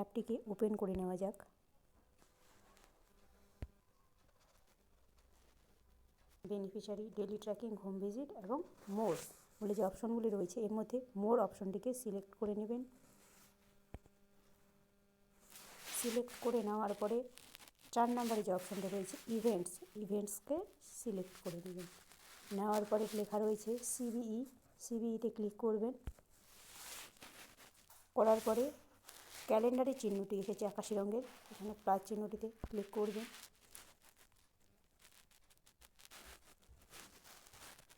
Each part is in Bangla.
অ্যাপটিকে ওপেন করে নেওয়া যাক। Beneficiary, daily tracking, home visit এবং মোর বলে যে অপশনগুলি রয়েছে, এর মধ্যে মোর অপশনটিকে সিলেক্ট করে নেবেন। সিলেক্ট করে নেওয়ার পরে 4 নম্বরে যে অপশনটা রয়েছে ইভেন্টসকে সিলেক্ট করে নেবেন। নেওয়ার পরে লেখা রয়েছে সিবিইতে ক্লিক করবেন। করার পরে ক্যালেন্ডারের চিহ্নটি এসেছে আকাশি রঙের, এখানে প্লাস চিহ্নটিতে ক্লিক করবেন।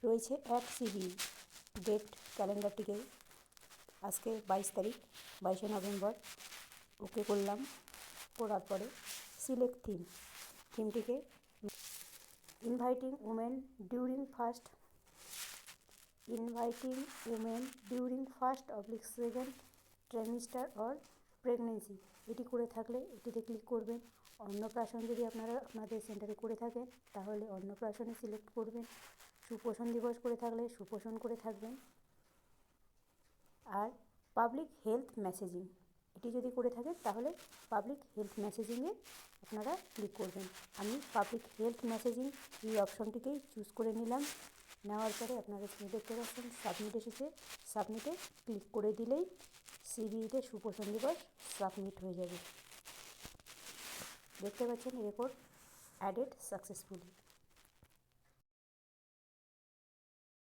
রয়েছে 1 সিবিই ডেট, ক্যালেন্ডারটিকে আজকে 22 তারিখ, 22শে নভেম্বর। ওকে করলাম। করার পরে সিলেক্ট থিমটিকে inviting women during first second trimester or pregnancy, এটি করে থাকলে এটিতে ক্লিক করবেন। অন্নপ্রাশন যদি আপনাদের সেন্টারে করে থাকেন তাহলে অন্নপ্রাশনে সিলেক্ট করবেন। সুপোষণ দিবস করে থাকলে সুপোষণ করে থাকবেন। আর পাবলিক হেলথ মেসেজিং, এটি যদি করে থাকেন তাহলে পাবলিক হেলথ মেসেজিংয়ে আপনারা ক্লিক করবেন। আমি পাবলিক হেলথ মেসেজিং এই অপশনটিকেই চুজ করে নিলাম। নেওয়ার পরে আপনারা দেখতে পাচ্ছেন সাবমিট এসেছে। সাবমিটে ক্লিক করে দিলেই সিবিইতে সুপোষণ দিবস সাবমিট হয়ে যাবে। দেখতে পাচ্ছেন রেকর্ড অ্যাডেড সাকসেসফুলি।